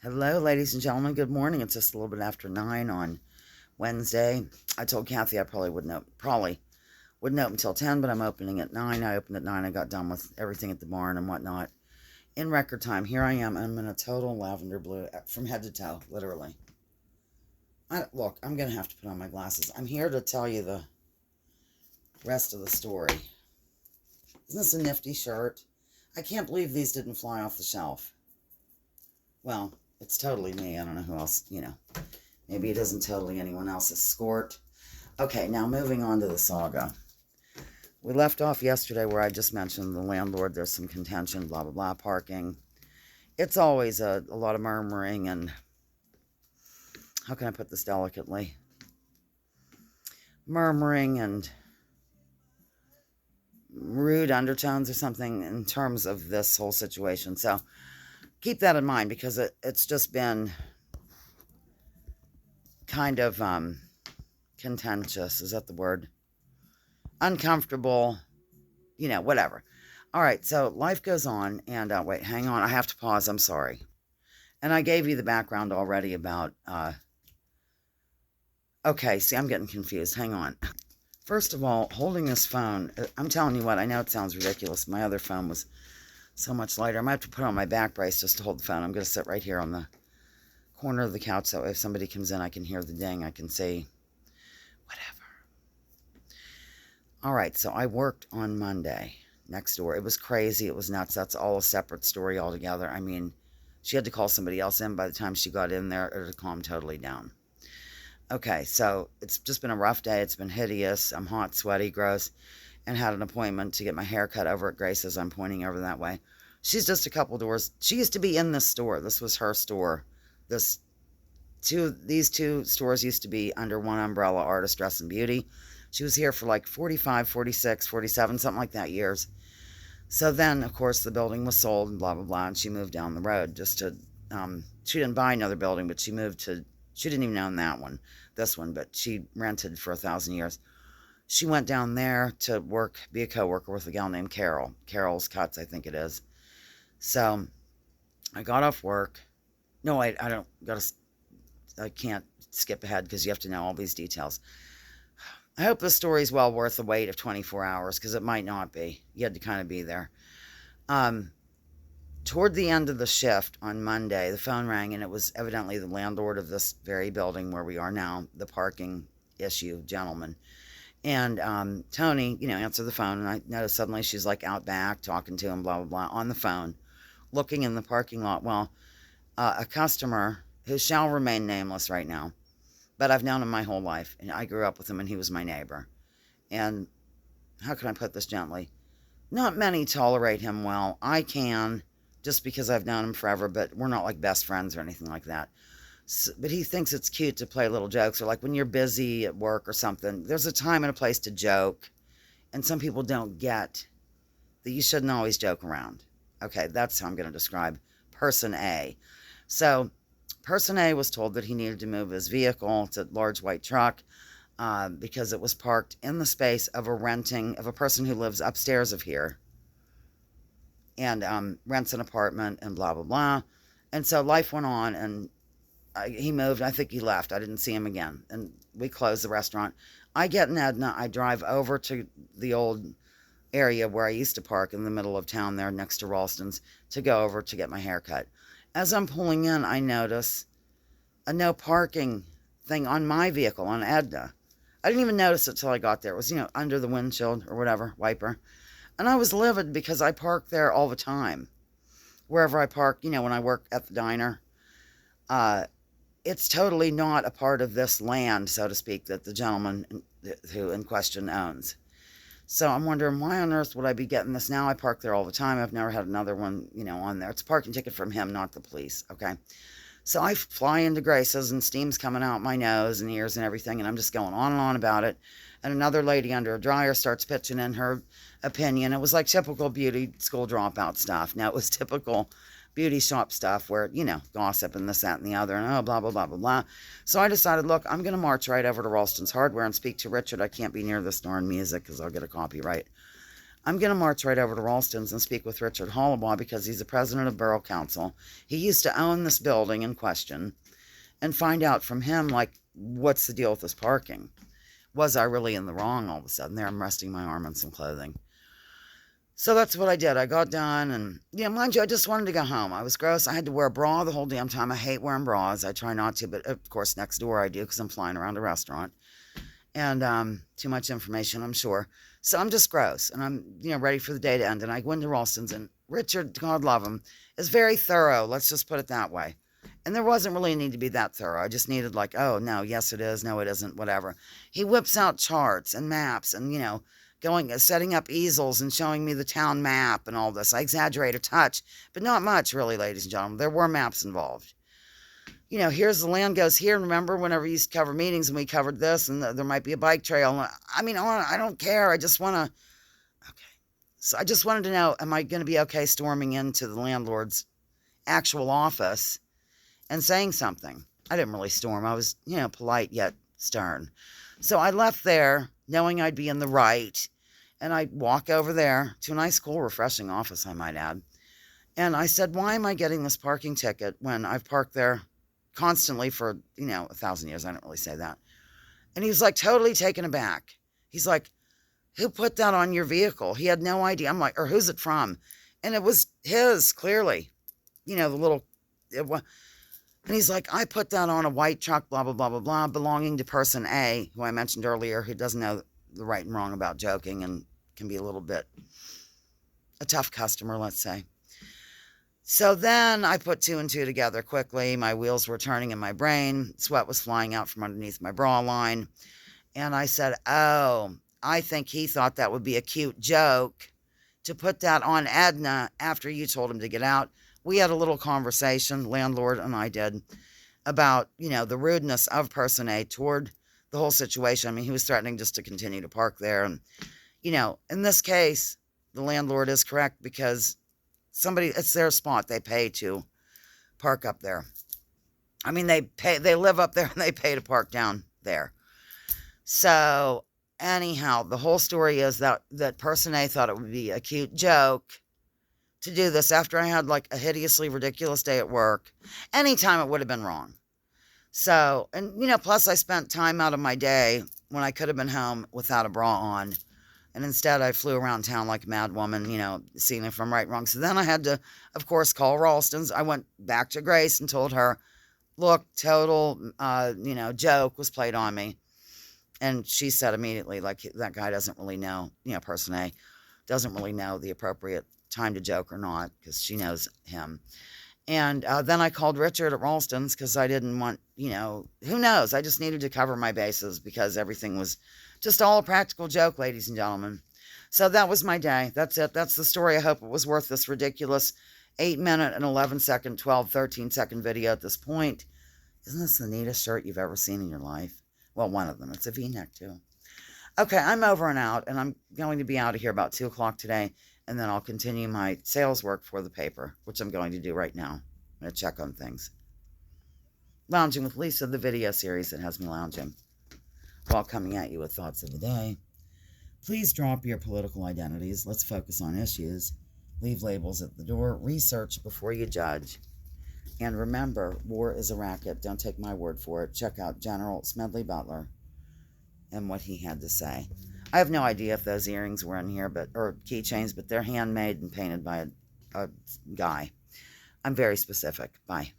Hello, ladies and gentlemen. Good morning. It's just a little bit after 9 on Wednesday. I told Kathy I probably wouldn't open until 10, but I'm opening at 9. I opened at 9. I got done with everything at the barn and whatnot in record time. Here I am. I'm in a total lavender blue from head to toe, literally. Look, I'm going to have to put on my glasses. I'm here to tell you the rest of the story. Isn't this a nifty shirt? I can't believe these didn't fly off the shelf. Well, it's totally me. I don't know who else. Maybe it isn't totally anyone else's skort. Okay, now moving on to the saga. We left off yesterday where I just mentioned the landlord, there's some contention, blah, blah, blah, parking. It's always a lot of murmuring and, how can I put this delicately? Murmuring and rude undertones or something in terms of this whole situation. So keep that in mind because it's just been kind of contentious. Is that the word? Uncomfortable, whatever. All right, so life goes on, and wait, hang on. I have to pause. I'm sorry. And I gave you the background already about, okay, see, I'm getting confused. Hang on. First of all, holding this phone, I'm telling you what, I know it sounds ridiculous. My other phone was so much lighter. I might have to put on my back brace just to hold the phone. I'm going to sit right here on the corner of the couch so if somebody comes in, I can hear the ding. I can say, whatever. All right, so I worked on Monday next door. It was crazy. It was nuts. That's all a separate story altogether. I mean, she had to call somebody else in. By the time she got in there, it had calmed totally down. Okay, so it's just been a rough day. It's been hideous. I'm hot, sweaty, gross, and had an appointment to get my hair cut over at Grace's. I'm pointing over that way. She's just a couple doors. She used to be in this store. This was her store. These two stores used to be under one umbrella, Artist Dress and Beauty. She was here for like 45, 46, 47, something like that years. So then, of course, the building was sold and blah, blah, blah, and she moved down the road just to, she didn't buy another building, but she didn't even own that one, this one, but she rented for 1,000 years. She went down there to be a co-worker with a gal named Carol. Carol's Cuts, I think it is. So I got off work. No, I don't I can't skip ahead because you have to know all these details. I hope the story's well worth the wait of 24 hours because it might not be. You had to kind of be there. Um, Toward the end of the shift on Monday, the phone rang and it was evidently the landlord of this very building where we are now, the parking issue gentleman. And Tony, answered the phone and I noticed suddenly she's like out back talking to him, blah, blah, blah, on the phone, looking in the parking lot. Well, a customer who shall remain nameless right now, but I've known him my whole life, and I grew up with him, and he was my neighbor. And how can I put this gently? Not many tolerate him well. I can, just because I've known him forever, but we're not like best friends or anything like that. So, but he thinks it's cute to play little jokes, or like when you're busy at work or something, there's a time and a place to joke, and some people don't get that you shouldn't always joke around. Okay, that's how I'm going to describe person A. So Person A was told that he needed to move his vehicle. It's a large white truck because it was parked in the space of a person who lives upstairs of here and rents an apartment and blah, blah, blah. And so life went on and he moved. I think he left. I didn't see him again. And we closed the restaurant. I get in Edna. I drive over to the old area where I used to park in the middle of town there next to Ralston's to go over to get my hair cut. As I'm pulling in, I notice a no parking thing on my vehicle on Edna. I didn't even notice it till I got there. It was, under the windshield or whatever, wiper. And I was livid because I park there all the time. Wherever I park, when I work at the diner. It's totally not a part of this land, so to speak, that the gentleman who in question owns. So I'm wondering, why on earth would I be getting this now? I park there all the time. I've never had another one, on there. It's a parking ticket from him, not the police, okay? So I fly into Grace's and steam's coming out my nose and ears and everything, and I'm just going on and on about it. And another lady under a dryer starts pitching in her opinion. It was like typical beauty school dropout stuff. Now, it was typical beauty shop stuff where, gossip and this, that, and the other, and blah, blah, blah, blah, blah. So I decided, look, I'm going to march right over to Ralston's Hardware and speak to Richard. I can't be near this darn music because I'll get a copyright. I'm going to march right over to Ralston's and speak with Richard Hollabaugh because he's the president of Borough Council. He used to own this building in question, and find out from him, like, what's the deal with this parking? Was I really in the wrong all of a sudden? There, I'm resting my arm on some clothing. So that's what I did. I got done, and, mind you, I just wanted to go home. I was gross. I had to wear a bra the whole damn time. I hate wearing bras. I try not to, but, of course, next door I do because I'm flying around a restaurant. And too much information, I'm sure. So I'm just gross, and I'm, ready for the day to end. And I went to Ralston's, and Richard, God love him, is very thorough. Let's just put it that way. And there wasn't really a need to be that thorough. I just needed like, oh, no, yes, it is. No, it isn't, whatever. He whips out charts and maps and, setting up easels and showing me the town map and all this. I exaggerate a touch, but not much, really, ladies and gentlemen. There were maps involved. Here's the land goes here. Remember whenever we used to cover meetings and we covered this and there might be a bike trail. I don't care. I just want to. Okay. So I just wanted to know, am I going to be okay storming into the landlord's actual office and saying something? I didn't really storm. I was, polite yet stern. So I left there knowing I'd be in the right. And I walk over there to a nice, cool, refreshing office, I might add. And I said, why am I getting this parking ticket when I've parked there constantly for, 1,000 years? I don't really say that. And he was like totally taken aback. He's like, who put that on your vehicle? He had no idea. I'm like, or who's it from? And it was his, clearly. The little... And he's like, I put that on a white truck, blah, blah, blah, blah, blah, belonging to person A, who I mentioned earlier, who doesn't know the right and wrong about joking and can be a little bit a tough customer, let's say. So then I put two and two together quickly. My wheels were turning in my brain. Sweat was flying out from underneath my bra line. And I said, oh, I think he thought that would be a cute joke to put that on Edna after you told him to get out. We had a little conversation, landlord and I did, about, the rudeness of person A toward the whole situation. I mean, he was threatening just to continue to park there. And, in this case, the landlord is correct because it's their spot. They pay to park up there. I mean, they live up there and they pay to park down there. So anyhow, the whole story is that person A thought it would be a cute joke to do this after I had like a hideously ridiculous day at work. Anytime it would have been wrong. So, and plus I spent time out of my day when I could have been home without a bra on. And instead I flew around town like a mad woman, seeing if I'm right and wrong. So then I had to, of course, call Ralston's. I went back to Grace and told her, look, total, joke was played on me. And she said immediately, like, that guy doesn't really know, person A doesn't really know the appropriate time to joke or not, because she knows him. And then I called Richard at Ralston's because I didn't want, who knows? I just needed to cover my bases because everything was just all a practical joke, ladies and gentlemen. So that was my day. That's it. That's the story. I hope it was worth this ridiculous 8-minute and 11-second, 12, 13-second video at this point. Isn't this the neatest shirt you've ever seen in your life? Well, one of them. It's a V-neck, too. Okay, I'm over and out, and I'm going to be out of here about 2 o'clock today, and then I'll continue my sales work for the paper, which I'm going to do right now. I'm going to check on things. Lounging with Lisa, the video series that has me lounging, while coming at you with thoughts of the day. Please drop your political identities. Let's focus on issues. Leave labels at the door. Research before you judge. And remember, war is a racket. Don't take my word for it. Check out General Smedley Butler and what he had to say. I have no idea if those earrings were in here, or keychains, but they're handmade and painted by a guy. I'm very specific. Bye.